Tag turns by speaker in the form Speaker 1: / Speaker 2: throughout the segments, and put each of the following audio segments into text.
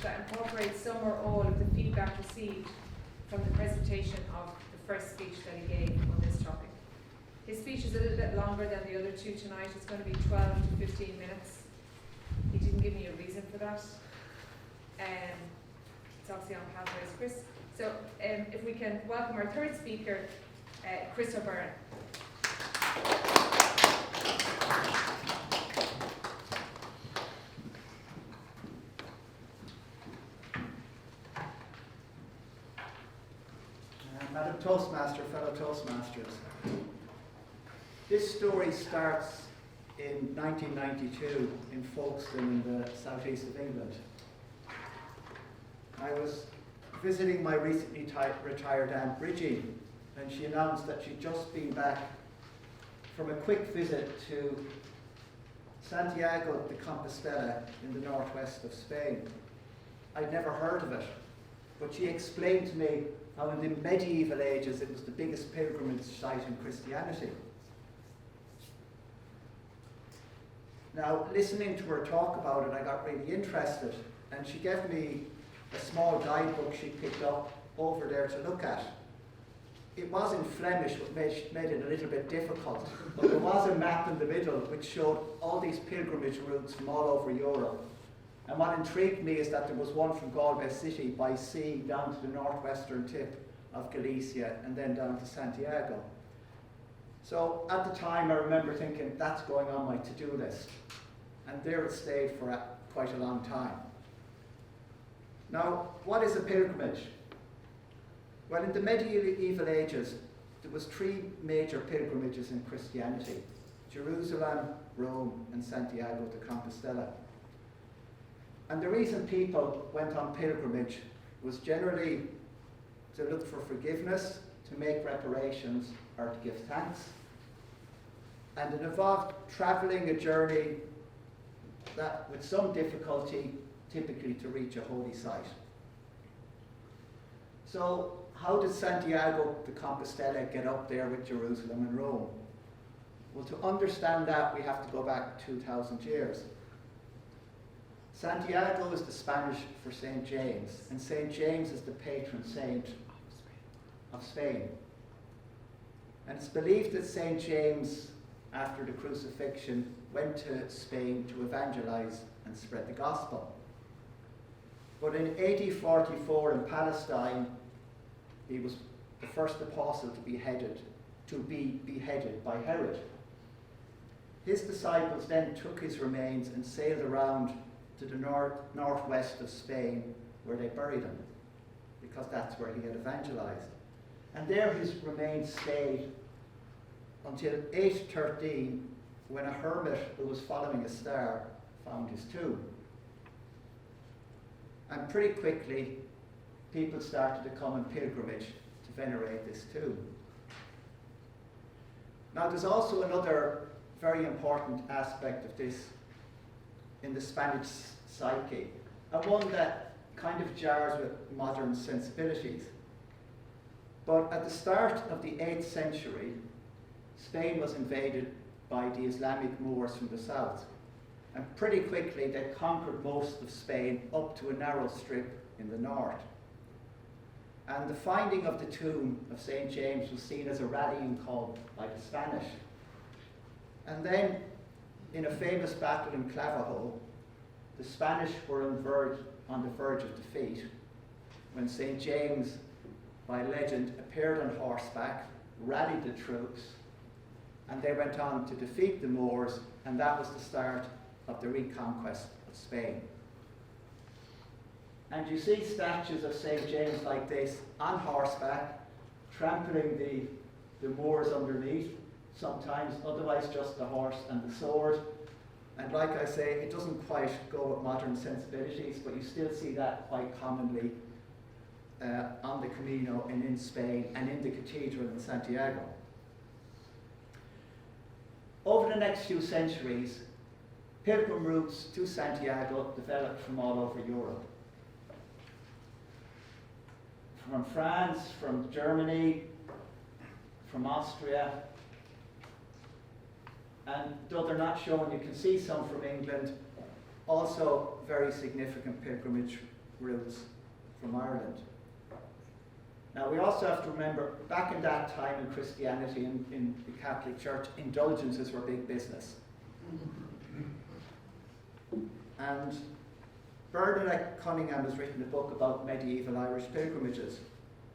Speaker 1: that incorporates some or all of the feedback received from the presentation of the first speech that he gave on this topic. His speech is a little bit longer than the other two tonight. It's going to be 12 to 15 minutes. He didn't give me a reason for that. It's obviously on pathways, Chris. So if we can welcome our third speaker, Chris Byrne.
Speaker 2: Madam Toastmaster, fellow Toastmasters. This story starts in 1992 in Folkestone in the southeast of England. I was visiting my recently retired Aunt Bridgie, and she announced that she'd just been back from a quick visit to Santiago de Compostela in the northwest of Spain. I'd never heard of it, but she explained to me how in the medieval ages it was the biggest pilgrimage site in Christianity. Now, listening to her talk about it, I got really interested, and she gave me a small guidebook she picked up over there to look at. It was in Flemish, which made it a little bit difficult, but there was a map in the middle which showed all these pilgrimage routes from all over Europe. And what intrigued me is that there was one from Galway City by sea down to the northwestern tip of Galicia and then down to Santiago. So at the time I remember thinking, that's going on my to-do list. And there it stayed for quite a long time. Now, what is a pilgrimage? Well, in the medieval ages, there was three major pilgrimages in Christianity: Jerusalem, Rome, and Santiago de Compostela. And the reason people went on pilgrimage was generally to look for forgiveness, to make reparations, or to give thanks. And it involved travelling a journey that, with some difficulty, typically to reach a holy site. So, how did Santiago de Compostela get up there with Jerusalem and Rome? Well, to understand that, we have to go back 2,000 years. Santiago is the Spanish for St. James, and St. James is the patron saint of Spain. And it's believed that St. James, after the crucifixion, went to Spain to evangelize and spread the gospel. But in AD 44 in Palestine, he was the first apostle to be beheaded by Herod. His disciples then took his remains and sailed around to the northwest of Spain, where they buried him, because that's where he had evangelized. And there his remains stayed until 813, when a hermit who was following a star found his tomb. And pretty quickly, people started to come in pilgrimage to venerate this tomb. Now, there's also another very important aspect of this in the Spanish psyche, and one that kind of jars with modern sensibilities. But at the start of the 8th century, Spain was invaded by the Islamic Moors from the south. And pretty quickly they conquered most of Spain up to a narrow strip in the north. And the finding of the tomb of St. James was seen as a rallying call by the Spanish. And then, in a famous battle in Clavijo, the Spanish were on the verge of defeat when St. James, by legend, appeared on horseback, rallied the troops, and they went on to defeat the Moors, and that was the start of the reconquest of Spain. And you see statues of St. James like this on horseback, trampling the Moors underneath, sometimes otherwise just the horse and the sword. And like I say, it doesn't quite go with modern sensibilities, but you still see that quite commonly on the Camino and in Spain and in the cathedral in Santiago. Over the next few centuries, pilgrim routes to Santiago developed from all over Europe. From France, from Germany, from Austria, and though they're not shown, you can see some from England. Also very significant pilgrimage routes from Ireland. Now we also have to remember, back in that time in Christianity, in the Catholic Church, indulgences were big business. And Bernadette Cunningham has written a book about medieval Irish pilgrimages.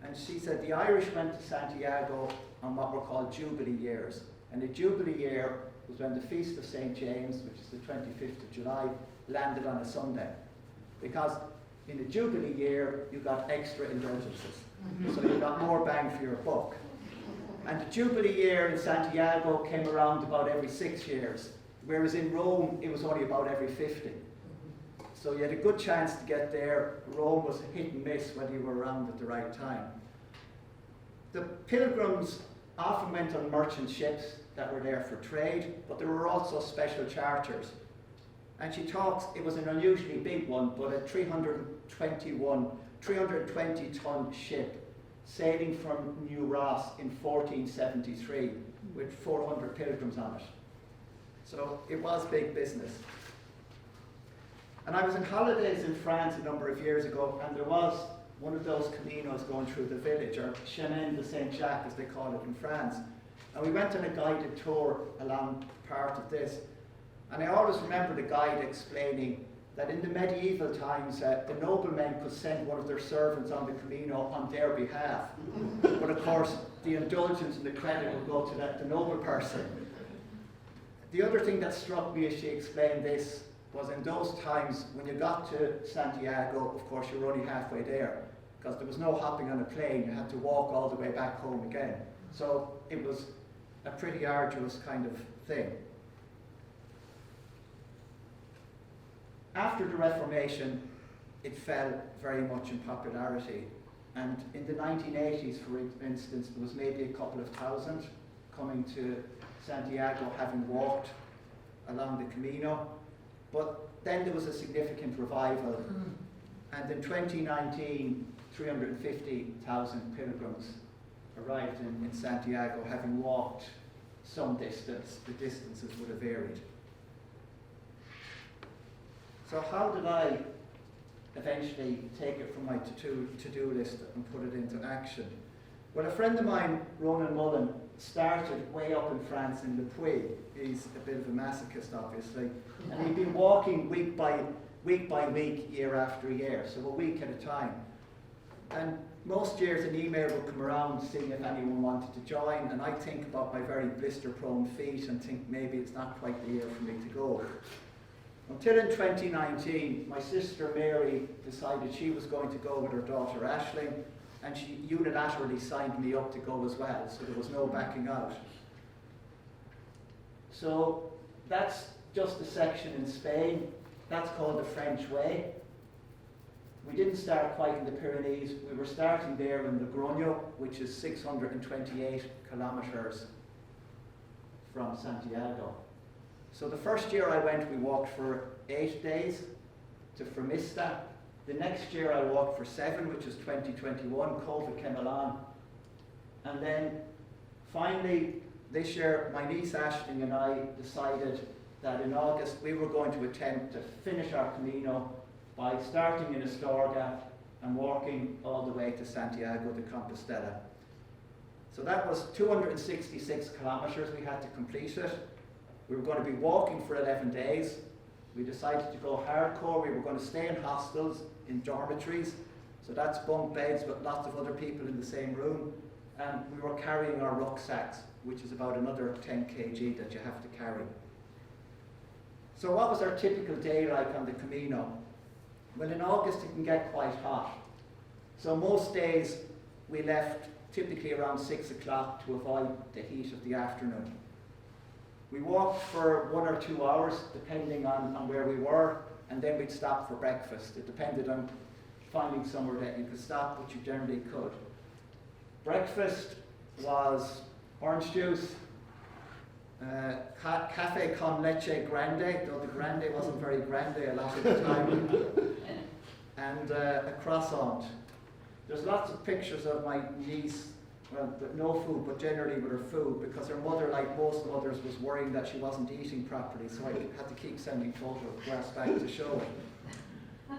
Speaker 2: And she said the Irish went to Santiago on what were called Jubilee years. And the Jubilee year was when the Feast of St. James, which is the 25th of July, landed on a Sunday. Because in the Jubilee year, you got extra indulgences. So you got more bang for your buck. And the Jubilee year in Santiago came around about every 6 years, whereas in Rome, it was only about every 50. So you had a good chance to get there. Rome was hit and miss whether you were around at the right time. The pilgrims often went on merchant ships that were there for trade, but there were also special charters. And she talks, it was an unusually big one, but a 320-ton ship sailing from New Ross in 1473 with 400 pilgrims on it. So it was big business. And I was on holidays in France a number of years ago, and there was one of those caminos going through the village, or Chemin de Saint-Jacques as they call it in France. And we went on a guided tour along part of this. And I always remember the guide explaining that in the medieval times, the noblemen could send one of their servants on the Camino on their behalf. But of course, the indulgence and the credit would go to the noble person. The other thing that struck me as she explained this was in those times, when you got to Santiago, of course, you were only halfway there, because there was no hopping on a plane. You had to walk all the way back home again. So it was a pretty arduous kind of thing. After the Reformation, it fell very much in popularity. And in the 1980s, for instance, there was maybe a couple of thousand coming to Santiago, having walked along the Camino. But then there was a significant revival. And in 2019, 350,000 pilgrims arrived in Santiago, having walked some distance. The distances would have varied. So how did I eventually take it from my to-do list and put it into action? Well, a friend of mine, Ronan Mullen, started way up in France in Le Puy. He's a bit of a masochist, obviously. And he'd been walking week by week, year after year, so a week at a time. And most years an email would come around seeing if anyone wanted to join, and I think about my very blister-prone feet and think maybe it's not quite the year for me to go. Until in 2019, my sister Mary decided she was going to go with her daughter Aisling, and she unilaterally signed me up to go as well, so there was no backing out. So that's just a section in Spain. That's called the French Way. We didn't start quite in the Pyrenees. We were starting there in Logroño, which is 628 kilometers from Santiago. So the first year I went, we walked for 8 days to Framista. The next year I walked for 7, which is 2021. COVID came along. And then finally, this year, my niece Aisling and I decided that in August we were going to attempt to finish our Camino by starting in Astorga and walking all the way to Santiago de Compostela. So that was 266 kilometers we had to complete it. We were going to be walking for 11 days. We decided to go hardcore. We were going to stay in hostels, in dormitories. So that's bunk beds with lots of other people in the same room. And we were carrying our rucksacks, which is about another 10 kg that you have to carry. So what was our typical day like on the Camino? Well, in August it can get quite hot. So most days we left typically around 6 o'clock to avoid the heat of the afternoon. We walked for 1 or 2 hours, depending on where we were, and then we'd stop for breakfast. It depended on finding somewhere that you could stop, but you generally could. Breakfast was orange juice, cafe con leche grande, though the grande wasn't very grande a lot of the time, and a croissant. There's lots of pictures of my niece, well, with no food, but generally with her food, because her mother, like most mothers, was worrying that she wasn't eating properly, so I had to keep sending photographs back to show it.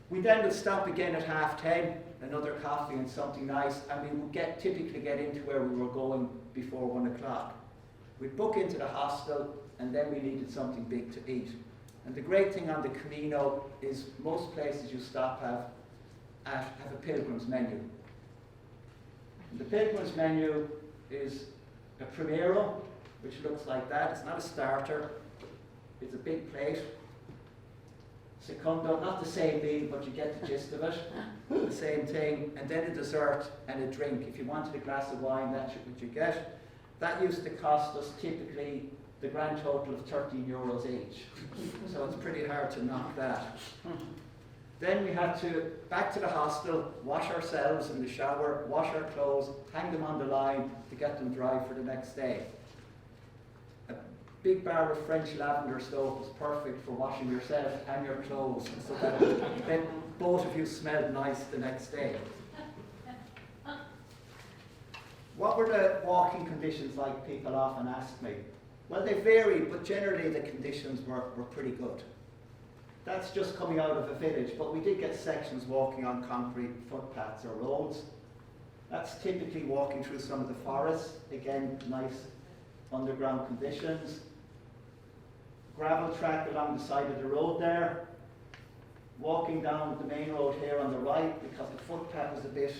Speaker 2: We then would stop again at 10:30, another coffee and something nice, and we would typically get into where we were going before 1 o'clock. We'd book into the hostel, and then we needed something big to eat. And the great thing on the Camino is most places you stop have a pilgrim's menu. And the pilgrim's menu is a primero, which looks like that. It's not a starter, it's a big plate. Secondo, not the same meal, but you get the gist of it. The same thing, and then a dessert and a drink. If you wanted a glass of wine, that's what you get. That used to cost us typically the grand total of €13 each. So it's pretty hard to knock that. Then we had to, back to the hostel, wash ourselves in the shower, wash our clothes, hang them on the line to get them dry for the next day. A big bar of French lavender soap was perfect for washing yourself and your clothes, so that then both of you smelled nice the next day. What were the walking conditions like, people often ask me? Well, they varied, but generally the conditions were pretty good. That's just coming out of a village, but we did get sections walking on concrete footpaths or roads. That's typically walking through some of the forests, again, nice underground conditions. Gravel track along the side of the road there. Walking down the main road here on the right, because the footpath was a bit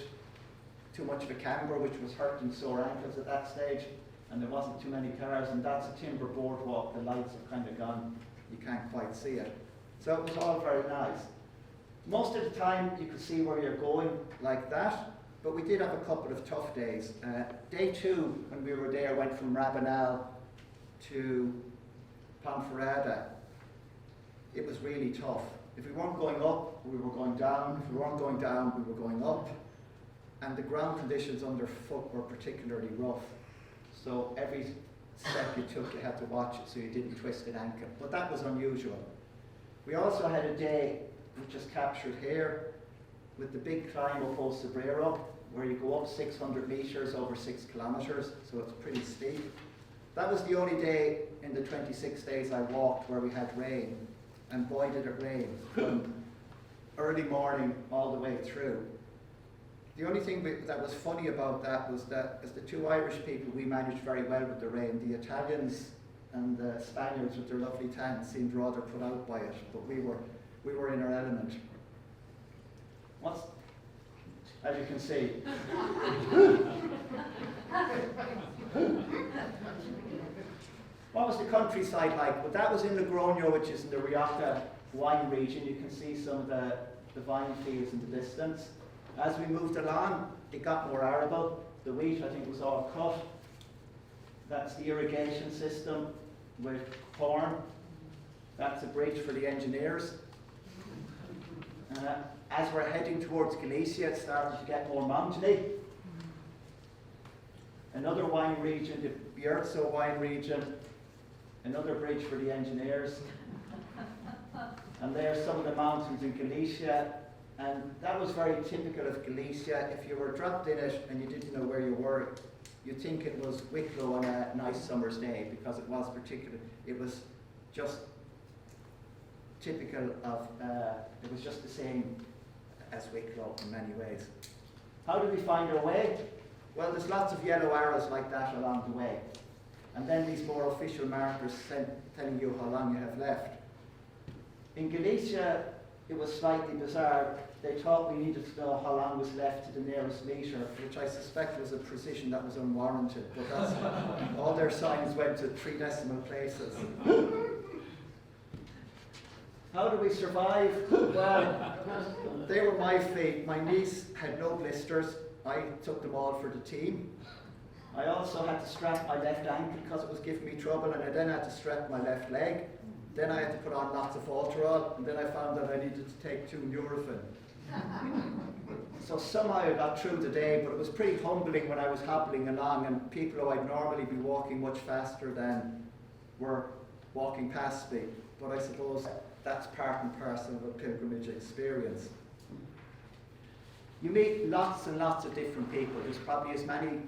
Speaker 2: too much of a camber, which was hurting sore ankles at that stage, and there wasn't too many cars, and that's a timber boardwalk. The lights have kind of gone, you can't quite see it. So it was all very nice. Most of the time you could see where you're going like that, but we did have a couple of tough days. Day 2, when we were there, went from Rabanal to Ponferrada. It was really tough. If we weren't going up, we were going down. If we weren't going down, we were going up. And the ground conditions underfoot were particularly rough. So every step you took, you had to watch it so you didn't twist an ankle. But that was unusual. We also had a day, which is captured here, with the big climb up O Sobrero, where you go up 600 metres over 6 kilometres, so it's pretty steep. That was the only day in the 26 days I walked where we had rain, and boy did it rain, from early morning all the way through. The only thing that was funny about that was that as the 2 Irish people, we managed very well with the rain. The Italians and the Spaniards with their lovely tans seemed rather put out by it, but we were in our element. As you can see. What was the countryside like? Well, that was in Logroño, which is in the Rioja wine region. You can see some of the vine fields in the distance. As we moved along, it got more arable. The wheat, I think, was all cut. That's the irrigation system with corn. That's a bridge for the engineers. As we're heading towards Galicia, it started to get more mountainy. Another wine region, the Byrne wine region. Another bridge for the engineers. And there's some of the mountains in Galicia. And that was very typical of Galicia. If you were dropped in it and you didn't know where you were, you'd think it was Wicklow on a nice summer's day, because it was just typical of, it was just the same as Wicklow in many ways. How did we find our way? Well, there's lots of yellow arrows like that along the way. And then these more official markers telling you how long you have left. In Galicia, it was slightly bizarre. They thought we needed to know how long was left to the nearest metre, which I suspect was a precision that was unwarranted, but that's, all their signs went to 3 decimal places. How do we survive? Well, they were my fate. My niece had no blisters. I took them all for the team. I also had to strap my left ankle because it was giving me trouble, and I then had to strap my left leg. Then I had to put on lots of Alterol, and then I found that I needed to take 2 Nurofen. So somehow I got through the day, but it was pretty humbling when I was hobbling along, and people who I'd normally be walking much faster than were walking past me. But I suppose that's part and parcel of a pilgrimage experience. You meet lots and lots of different people. There's probably as many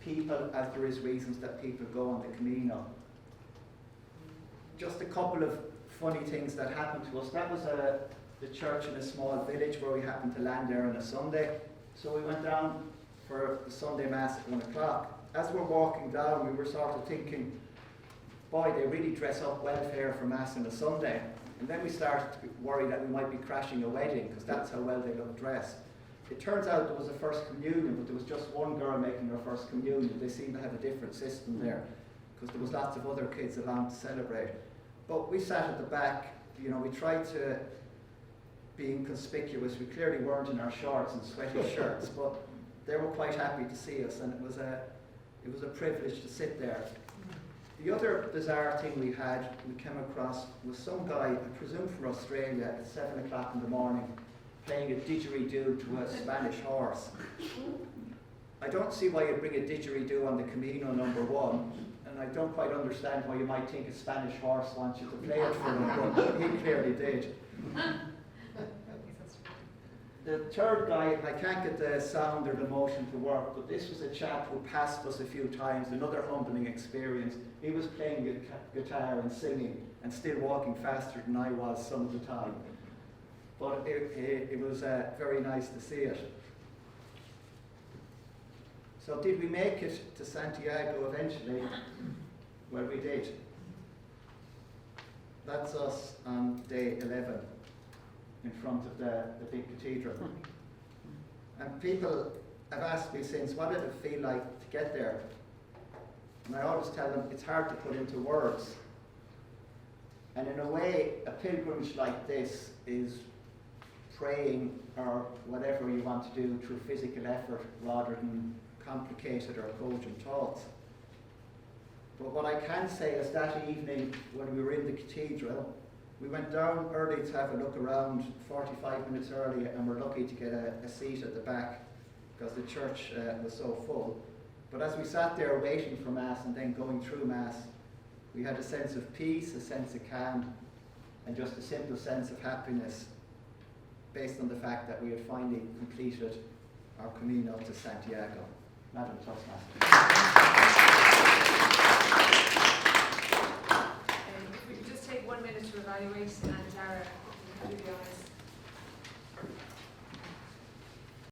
Speaker 2: people as there is reasons that people go on the Camino. Just a couple of funny things that happened to us. That was the church in a small village where we happened to land there on a Sunday. So we went down for the Sunday Mass at 1 o'clock. As we're walking down, we were sort of thinking, boy, they really dress up well here for Mass on a Sunday. And then we started to worry that we might be crashing a wedding, because that's how well they look dressed. It turns out there was a first communion, but there was just one girl making her first communion. They seemed to have a different system there, because there was lots of other kids along to celebrate. But we sat at the back, you know, we tried to be inconspicuous. We clearly weren't in our shorts and sweaty shirts, but they were quite happy to see us, and it was a privilege to sit there. The other bizarre thing we came across was some guy, I presume from Australia, at 7 o'clock in the morning, playing a didgeridoo to a Spanish horse. I don't see why you bring a didgeridoo on the Camino #1, and I don't quite understand why you might think a Spanish horse wants you to play it for him, but he clearly did. The third guy, I can't get the sound or the motion to work, but this was a chap who passed us a few times, another humbling experience. He was playing guitar and singing and still walking faster than I was some of the time. But it was very nice to see it. So did we make it to Santiago eventually? Well, we did. That's us on day 11 in front of the big cathedral. And people have asked me since, what did it feel like to get there? And I always tell them, it's hard to put into words. And in a way, a pilgrimage like this is praying or whatever you want to do through physical effort rather than complicated or cogent thoughts. But what I can say is that evening when we were in the cathedral, we went down early to have a look around, 45 minutes early, and we're lucky to get a seat at the back because the church was so full. But as we sat there waiting for Mass and then going through Mass, we had a sense of peace, a sense of calm, and just a simple sense of happiness based on the fact that we had finally completed our Camino to Santiago. Madam Toastmaster.
Speaker 1: If we could just take 1 minute to evaluate, and Tara, do the honours.